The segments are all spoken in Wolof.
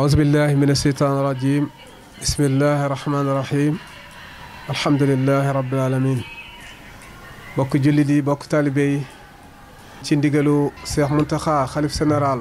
أعوذ بالله من الشيطان الرجيم بسم الله الرحمن الرحيم الحمد لله رب العالمين bokk jullit yi bokk taalibe yi ci ndigalu Cheikh Mountakha xalif général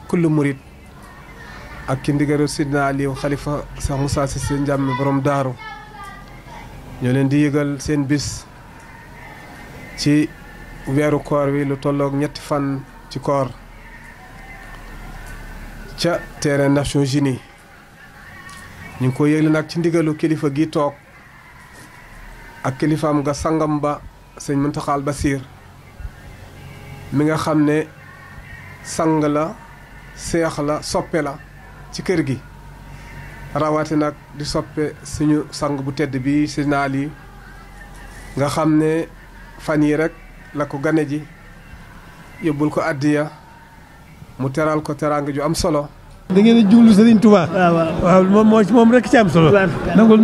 kullu murid ak ci ndigalu Sidna Aliou xalifa Cheikh Moussa Cissé Ndiamé borom daaru ñoo leen di yëgal seen bis ci weeru koor wi lu tolloog ñetti fan ci koor ca terrain Nations Unies ñu ngi ko yëgle nag ci ndigalu kilifa gi toog ak kilifaam nga sangam ba sëñ Muntaxa Basiir mi nga xam ne sang la seex la soppe la ci kër gi rawaati nag di soppe suñu sang bu tedd bi Sëñ Ali nga xam ne fan yi rek la ko gane ji yóbbul ko addiya mu teral ko teraanga ju am solo. da ngeen a jublu Serigne Touba. waaw moom rek ci am solo. nangul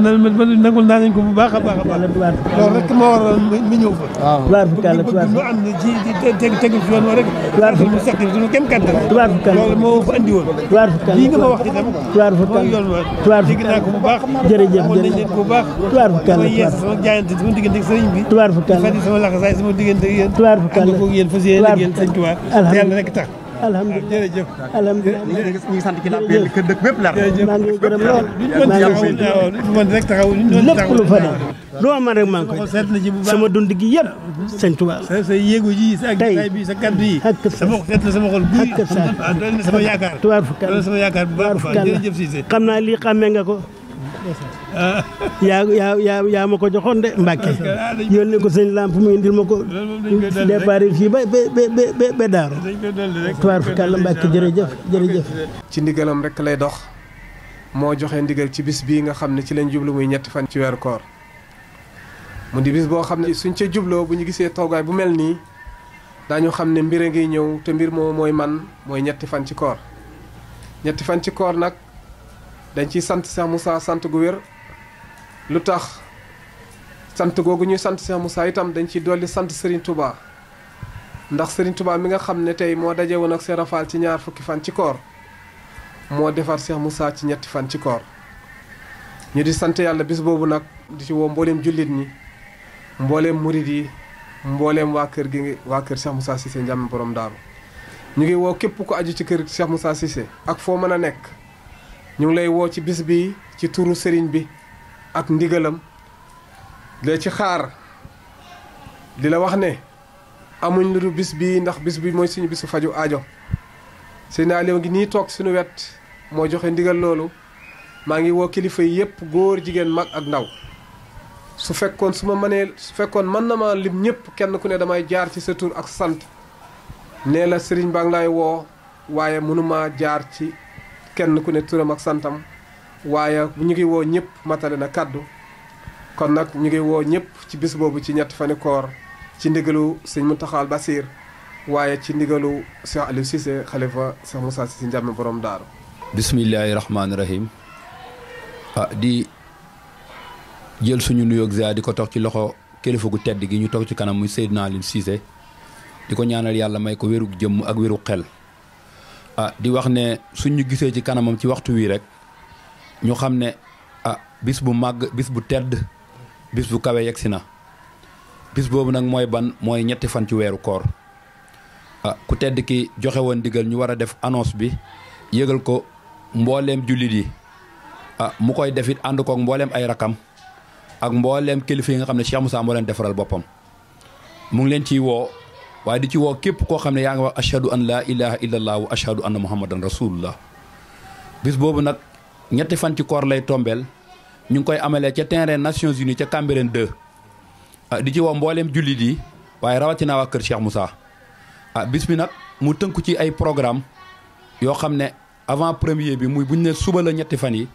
naa nañ ko bu baax a baax a baax. loolu rek moo waral mu ñëw fa. waaw bëgg ñu ànd ci tegu ci yoon wa rek. mu sax suñu kem kàttan. loolu moo fa andi woon. lii nga ma wax itam. mooy yoon wa. dégg naa ko bu baax. jërëjëf mën nañ leen ko bu baax. sama yees sama jaayante sama diggante ak sëriñ bi. fadi sama laxasaay sama diggante ak yéen. ànd ko yéen fas yéene liggéeyal Sëriñ Touba te yàlla rek tax. alhamdulilah jërëjëf. alhamdulilah ñu ngi sant ci làmpee kër dëkk bépp la. maa ngi gërëm lool. man rek taxaw lépp lu fa def lu ma mën rek maa ngi koy def sama dund gi yëpp Sëñ Tuubaa sa yéegu ji sa ak bi sa kaddu yi sama seet na sama xol buy doon na sama yaakaar tuwaar fukal doon na sama yaakaar bu baax jërëjëf Cissé xam naa lii xàmmee nga ko yaa ma ko joxoon de Mbàkke yónnee ko sëñ lamp mu indil ma ko départ fii ba daaru tuwaar fukal la Mbàkke jërëjëf ci ndigalam rek lay dox moo joxe ndigal ci bis bii nga xam ne ci lañ jublu muy ñetti fan ci weeru koor mu di bis boo xam ne suñ ca jubloo bu ñu gisee toogaay bu mel nii daañu xam ne mbir a ngi ñëw te mbir moo mooy mooy ñetti fan ci koor ñetti fan ci koor nag dañ ciy sant Cheikh Moussa sant gu wér lu tax sant googu ñuy sant Cheikh Moussa itam dañ ciy dolli sant Serigne Touba ndax Serigne Touba mi nga xam ne tey moo daje woon ak Cheikh Rafal ci ñaar fukki fan ci koor moo defar Cheikh Moussa ci ñetti fan ci koor ñu di sant yàlla bis boobu nag di ci woo mbooleem jullit ñi mbooleem murid yi mbooleem waa kër Cheikh Moussa Cissé Ndiamé borom daaru ñu ngi woo képp ku aju ci kër Cheikh Moussa Cissé ak foo mën a nekk ñu ngi lay woo ci bis bi ci turu sëriñ bi ak ndigalam lee ci xaar di la wax ne amuñ lu dul bis bi ndax bis bi mooy suñu bisu faju aajo Sëñ Aliou ngi nii toog suñu wet moo joxe ndigal loolu maa ngi woo kilifa yi yëpp góor jigéen mag ak ndaw su fekkoon mën na ma lim ñëpp kenn ku ne damay jaar ci sa tur ak sant nee la sëriñ baa ngi lay woo waaye mënuma jaar ci kenn ku ne turam ak santam waaye ñu ngi woo ñëpp matale na kàddu kon nag ñu ngi woo ñëpp ci bis boobu ci ñetti fani koor ci ndigalu sëñ Muntaxa Basiir waaye ci ndigalu Cheikh Aliou Cissé xalifa Cheikh Moussa Cissé Ndiamé borom daaru bismillaahi rahmaani rahim di jël suñu nuyoog ziar di ko toog ci loxo kilifa gu tedd gi ñu toog ci kanam muy Seydina Aliou Cissé di ko ñaanal yàlla may ko wéru jëmm ak wéru xel di wax ne suñ ñu gisee ci kanamam ci waxtu wii rek ñu xam ne bis bu màgg bis bu tedd bis bu kawe yegsi na bis boobu nag mooy ñetti fan ci weeru koor ku tedd ki joxe woon digal ñu war a def annonce bi yëgal ko mbooleem jullit yi mu koy def it ànd koog mbooleem ay rakam ak mbooleem kilifa yi nga xam ne Cheikh Moussa moo leen defaral boppam mu ngi leen ciy woo waaye di ci woo képp koo xam ne yaa ngi wax ashhadu an laa ilaha illallah wa ashhadu anna muhammadan rasulullah bis boobu nag ñetti fan ci koor lay tombeel ñu ngi koy amalee ca terrain Nations Unies ca Cambérène 2 di ci woo mbooleem jullit yi waaye rawatina waa kër Cheikh Moussa bis bi nag mu tënku ci ay programme yoo xam ne avant premier bi muy buñ ne suba la ñetti fan yi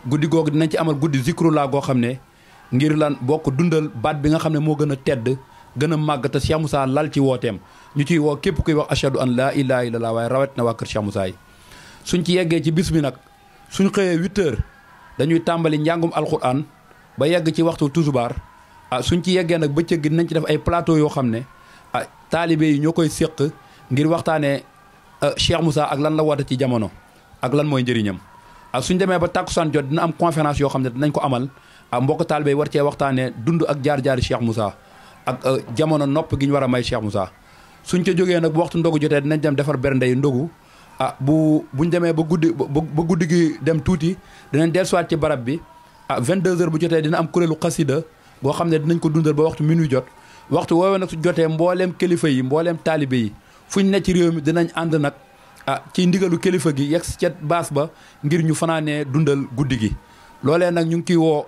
guddi googu dinañ ci amal guddi zikrullah goo xam ne ngir lan bokk dundal baat bi nga xam ne moo gën a tedd gën a màgg te Cheikh Moussa lal ci wooteem ñu ciy woo képp kuy wax ashhadu an laa ilaaha illallah waaye rawat na waa kër Cheikh Moussa yi suñ ci yeggee ci bis bi nag suñ xëyee 8 heures dañuy tàmbali njàngum alquran ba yegg ci waxtu tusubaar suñ ci yeggee nag bëccëg gi dinañ ci def ay plateau yoo xam ne taalibe yi ñoo koy séq ngir waxtaanee Cheikh Moussa ak lan la woote ci jamono ak lan mooy njëriñam suñ demee ba tàkkusaan jot dina am conférence yoo xam ne dinañ ko amal mbokk taalibe war cee waxtaanee dund ak jaar-jaari Cheikh Moussa ak jamono nopp gi ñu war a may Cheikh Moussa suñ ca jógee nag bu waxtu ndogu jotee dinañ dem defar bernde yi ndogu buñ demee ba guddi gi dem tuuti dinañ dellusiwaat ci barab bi 22h bu jotee dina am kuréelu xasida boo xam ne dinañ ko dundal ba waxtu minuit jot waxtu woowee nag su jotee mbooleem kilifa yi mbooleem taalibe yi fuñ ne ci réew mi dinañ ànd nag ci ndigalu kilifa gi yegg ca baas ba ngir ñu fanaanee dundal guddi gi loolee nag ñu ngi ciy woo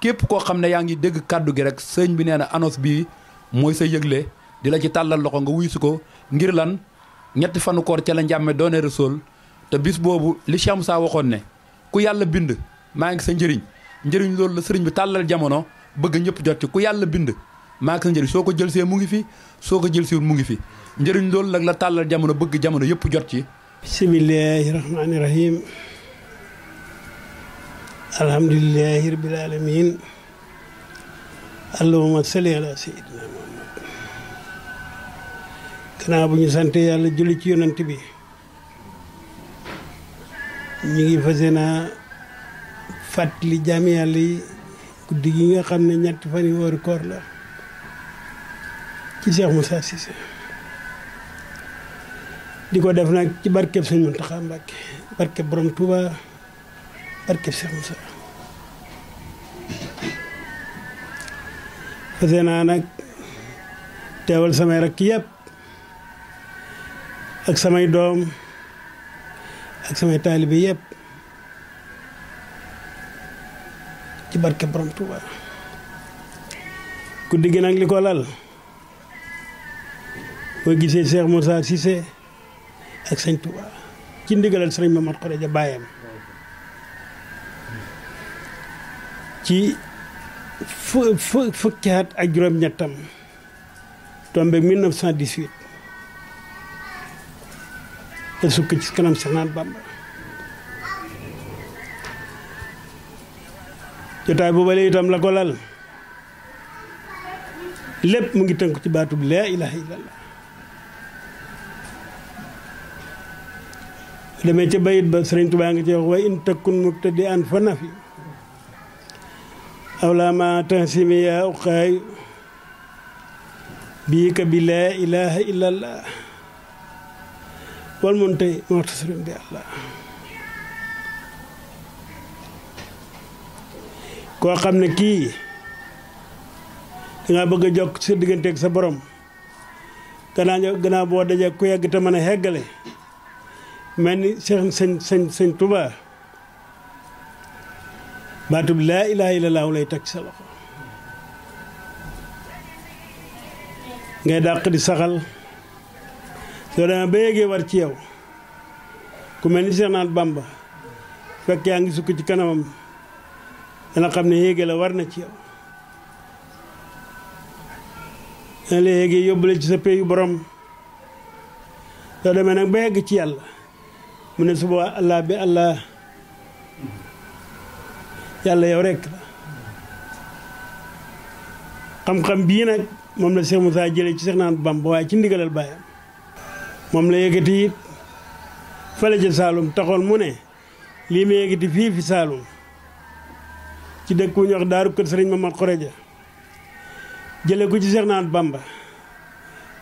képp koo xam ne yaa ngi dégg kàddu gi rek sëñ bi nee na annonce bii mooy sa yëgle di la ci tàllal loxo nga wuy si ko ngir lan ñetti fanu koor ca la njàmme doone Rasuul te bis boobu li Cheikh Moussa waxoon ne ku yàlla bind maa ngi sa njëriñ loolu la sëriñ bi tàllal jamono bëgg ñëpp jot ci ku yàlla bind maa ngi sa njëriñ soo ko jël see mu ngi fi soo ko jël siwul mu ngi fi njëriñ loolu nag la tàllal jamono bëgg jamono yëpp jot ci bismillahi rahmaani rahim alhamdulillahi rabbil alamin allahumma salli ala sayyidina muhammad gannaaw bu ñu sant yàlla julli ci yonent bi ñu ngi fas yéene fàttali jaami yàlla yi guddi gi nga xam ne ñetti fan yi wóoru koor la ci Cheikh Moussa Cissé di ko def nag ci barkeb Sëñ Muntaxa Mbàkke barkeb Borom Touba barkeb Cheikh Moussa fas yéene nag teewal samay rakk yëpp ak samay doom ak samay taalibe yëpp ci barke Borom Touba guddi gi nag li ko lal boo gisee Cheikh Moussa Cissé ak Sëñ Touba ci ndigalal Sëriñ Mamad Khoreja baayam ci fukki at ak juróom-ñettam tombé 1918 te sukk ci kanam Seex Ahmadu Bamba jotaay booba léegi itam la ko lal lépp mu ngi tënk ci baatub laa ilaaha illallah demee ca bayit ba Sëriñ Tuubaa nga ci wax wa in takun mubtadi an fa nafi awla ma tahsimi ya uqaay bii ka bi laa ilaaha illallah wal mun tey muxtasirun bi Allah koo xam ne kii dangaa bëgg a jokk sa digganteeg sa borom gannaaw boo dajee ku yegg te mën a heggale mel ni sëñ Tuubaa baatub laa ilaaha illallaah lay teg sa loxo ngay dàq di saxal soo demee ba yéegee war ci yow ku mel ni Seex Ahmadu Bamba fekk yaa ngi sukk ci kanamam dana xam ne yéege la war na ci yow dana la yéegee yóbbule ci sa péyu borom soo demee nag ba yegg ci yàlla mu ne suba allah bi allah yàlla yow rekk la xam-xam bii nag moom la Cheikh Moussa jëlee ci Seex Ahmadu Bamba waaye ci ndigalal baayam moom la yëkkati it fële ca Saalum taxoon mu ne lii ma yëkkati fii fi Saalum ci dëkk bu ñuy wax daaru kër Sëriñ Mamad Khoreja jële ko ci Seex Ahmadu Bamba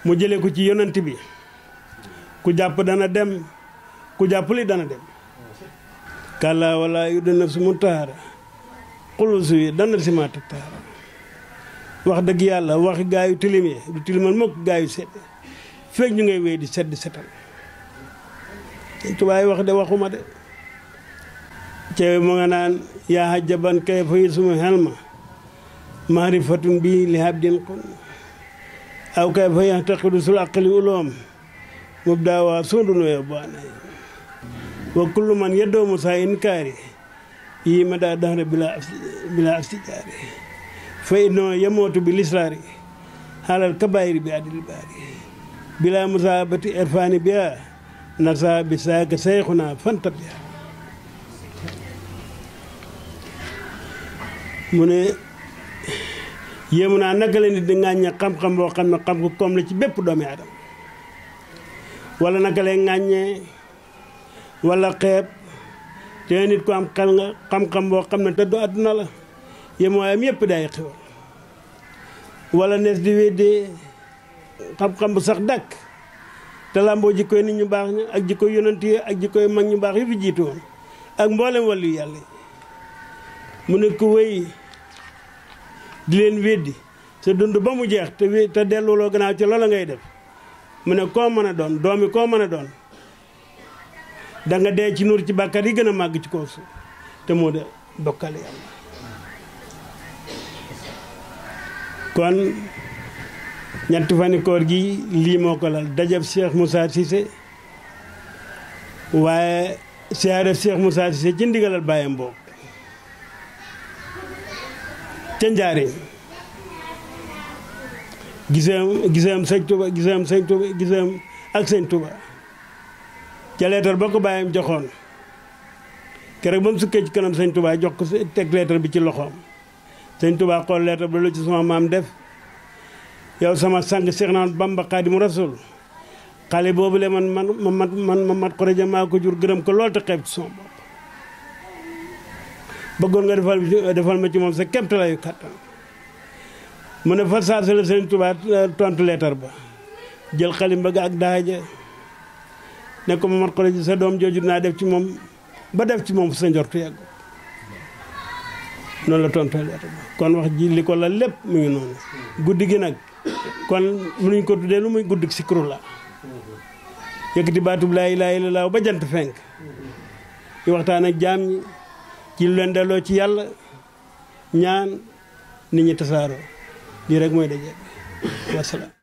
mu jële ko ci yonent bi ku jàpp dana dem ku jàppali dana dem kàllaa wala yu dana su mu taara xulusu yi dana si ma taara wax dëgg yàlla waxi gaayu tilim yi du tilimal mukk gaayu sedd fekk ñu ngay wéy di sedd setal Sëñ Tuubaa wax de waxuma de ceewe mu nga naan yaa hajjaban kay fa yi suma xelma mahrifatun bi li habdin kun aw kay fa yaxtaqidu sul aqli uloom mub daawaa sondunu yo baanay wa kullu man yeddoo musa inkaari yi ma daa daxre bila aftijaari fa inno yamootu bi lislaari xaalal kabaayiri bi adil baari bila musaabati erfaani biya nasa bi saaka seyxuna fanta biya mu ne yéemu naa naka la nit di ŋàññe xam-xam boo xam ne xam ko koom la ci bépp doomi aadama wala naka lay ŋàññee wala xeeb te nit ko am xel nga xam-xam boo xam ne tëddu àdduna la yemuwaayam yëpp day xewal wala nees di weddee xam-xam bu sax dàkk te làmboo jikkoy nit ñu baax ña ak jikkoy yonent yi ak jikkoy mag ñu baax yi fi jiitu woon ak mboolem wàllu yàlla yi mu ne ko wéy di leen weddi sa dund ba mu jeex te delluloo gannaaw ci loola ngay def mu ne koo mën a doon doomi koo mën a doon da nga dee ci nuur ci bàkkaar yi gën a màgg ci kaw suuf te moo de bokkale yàlla kon ñetti fani koor gi lii moo ko lal dajab Cheikh Moussa Cissé waaye siyaare Cheikh Moussa Cissé ci ndigalal bàyyam boobu ca njaareem giseem sëñ Tuba giseem ak sëñ Tuba ca leetar ba ko bàyyam joxoon keroog ba mu sukkee ci kanam sëñ Tuba jox ko teg leetar bi ci loxoom sëñ Tuba xool leetar ba lu ci sama maam def yow sama sang Cheikh naan Bamba Xaadimu Rasuul xale boobu le man mat Xoroja maa ko jur gërëm ko lool te xeeb ci sama bopp bëggoon nga defal ma ci moom sa kemtalaayu kàttan mu ne fa saasa la sëñ Tuba tontu leetar ba jël xalim ba ak daaja ne ko ma mat Xoroja sa doom jooju naa def ci moom ba def ci moom fu sa njortu yàgg noonu la tontu leetar ba kon wax ji li ko la lépp mu ngi noonu guddi gi nag kon mënuñ ko tuddee lu muy guddi sikru la yëkkati baatub laa ilaaha illallaah ba jant fenk di waxtaan ak jaam ñi ci lu leen delloo ci yàlla ñaan nit ñi tasaaroo lii rek mooy daje wasalaam